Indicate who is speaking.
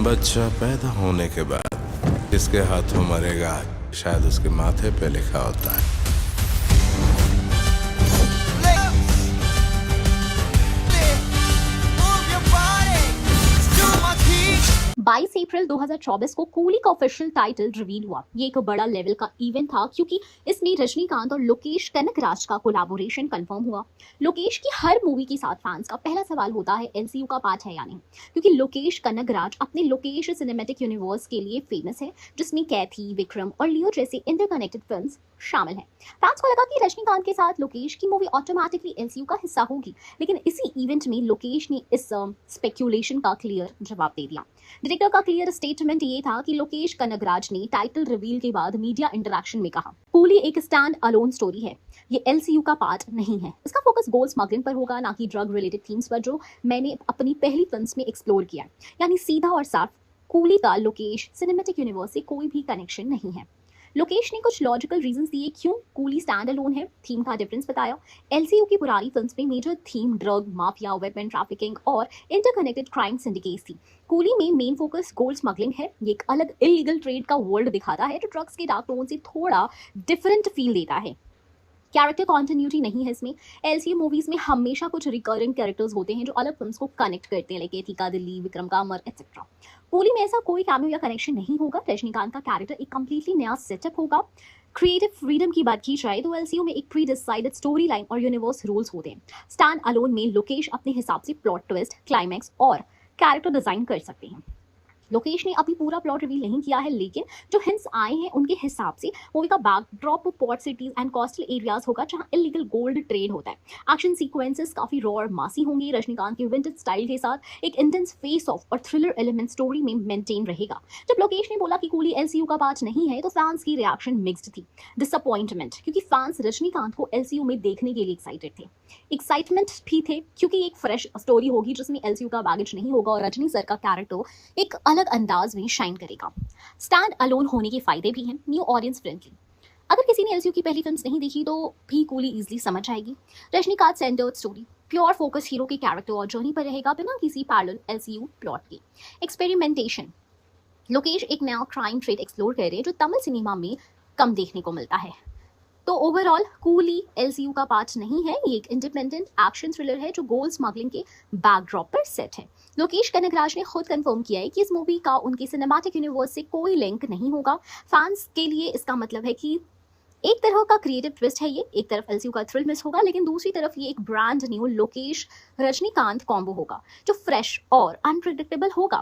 Speaker 1: बच्चा पैदा होने के बाद किसके हाथों मरेगा शायद उसके माथे पे लिखा होता है।
Speaker 2: 22 अप्रैल 2024 को कूली का ऑफिशियल टाइटल रिवील हुआ। ये एक बड़ा लेवल का इवेंट था क्योंकि इसमें रजनीकांत और लोकेश कनगराज का कोलैबोरेशन कंफर्म हुआ। लोकेश की हर मूवी के साथ फैंस का पहला सवाल होता है एलसीयू का पार्ट है या नहीं, क्योंकि लोकेश कनगराज अपने लोकेश सिनेमैटिक यूनिवर्स के लिए फेमस है, जिसमें कैथी, विक्रम और लियो जैसे इंटरकनेक्टेड फिल्म्स शामिल हैं। फैंस को लगा कि रजनीकांत के साथ लोकेश की मूवी ऑटोमेटिकली एलसीयू का हिस्सा होगी, लेकिन इसी इवेंट में लोकेश ने इस स्पेक्यूलेशन का क्लियर जवाब दे दिया। डायरेक्टर का क्लियर स्टेटमेंट ये था कि लोकेश कनगराज ने टाइटल रिवील के बाद मीडिया इंटरेक्शन में कहा, कूली एक स्टैंड अलोन स्टोरी है, ये एलसीयू का पार्ट नहीं है। इसका फोकस गोल्ड स्मगलिंग पर होगा, ना कि ड्रग रिलेटेड थीम्स पर, जो मैंने अपनी पहली फिल्म्स में एक्सप्लोर किया। यानी सीधा और साफ, कूली का लोकेश सिनेमैटिक यूनिवर्स से कोई भी कनेक्शन नहीं है। लोकेश ने कुछ लॉजिकल रीजंस दिए क्यों कूली स्टैंड अलोन है, थीम का डिफरेंस बताया। एलसीयू की पुरानी फिल्म्स में major theme drug mafia, weapon trafficking और इंटरकनेक्टेड क्राइम सिंडिकेट्स थी। कूली में मेन फोकस गोल्ड स्मगलिंग है। ये एक अलग इलीगल ट्रेड का वर्ल्ड दिखाता है जो ड्रग्स के डार्क टोन से थोड़ा डिफरेंट फील देता है। कैरेक्टर कॉन्टिन्यूटी नहीं है इसमें। एलसीयू मूवीज में हमेशा कुछ रिकरिंग कैरेक्टर्स होते हैं जो अलग फिल्म्स को कनेक्ट करते हैं, लाइक एथिका दिल्ली, विक्रम का अमर एक्सेट्रा। कूली में ऐसा कोई कैमियो या कनेक्शन नहीं होगा। रजनीकांत का कैरेक्टर एक कंप्लीटली नया सेटअप होगा। क्रिएटिव फ्रीडम की बात की जाए तो एलसीयू में एक प्री डिसाइडेड स्टोरी लाइन और यूनिवर्स रूल्स होते हैं। स्टैंड अलोन में लोकेश अपने हिसाब से प्लॉट ट्विस्ट, क्लाइमैक्स और कैरेक्टर डिजाइन कर सकते हैं। लोकेश ने अभी पूरा प्लॉट रिवील नहीं किया है, लेकिन जो हिंट्स आए हैं उनके हिसाब से मूवी का backdrop port cities and coastal areas होगा जहां इलीगल गोल्ड ट्रेड होता है। एक्शन सीक्वेंसेस काफी रॉ और मासी होंगे। रजनीकांत के विंटेज स्टाइल के साथ एक इंटेंस फेस ऑफ और थ्रिलर एलिमेंट स्टोरी में मेंटेन रहेगा। जब लोकेश ने बोला कि कूली एलसीयू का पार्ट नहीं है तो फैंस की रिएक्शन मिक्स्ड थी। डिसअपॉइंटमेंट, क्योंकि फैंस रजनीकांत को एलसीयू में देखने के लिए एक्साइटेड थे। एक्साइटमेंट भी थे क्योंकि एक फ्रेश स्टोरी होगी जिसमें एलसीयू का बैगेज नहीं होगा और रजनी सर का कैरेक्टर एक अलग अंदाज में शाइन करेगा। स्टैंड अलोन होने के फायदे भी हैं। न्यू ऑडियंस फ्रेंडली, अगर किसी ने एलसीयू की पहली फिल्म्स नहीं देखी तो भी कूली इजीली समझ आएगी। Rajinikanth centred story, pure focus hero के कैरेक्टर और जर्नी पर रहेगा बिना किसी पैरेलल एलसीयू प्लॉट के। एक्सपेरिमेंटेशन, लोकेश एक नया क्राइम ट्रेड एक्सप्लोर कर रहे हैं जो तमिल सिनेमा में कम देखने को मिलता है। तो ओवरऑल कूली एलसीयू का पार्ट नहीं है, ये एक इंडिपेंडेंट एक्शन थ्रिलर है जो गोल्ड स्मगलिंग के बैकड्रॉप पर सेट है। लोकेश कनगराज ने खुद कंफर्म किया है कि इस मूवी का उनके सिनेमैटिक यूनिवर्स से कोई लिंक नहीं होगा। फैंस के लिए इसका मतलब है कि एक तरह का क्रिएटिव ट्विस्ट है ये, एक तरफ एलसीयू का थ्रिल मिस होगा, लेकिन दूसरी तरफ ये एक brand new Lokesh Rajinikanth combo होगा जो फ्रेश और अनप्रेडिक्टेबल होगा।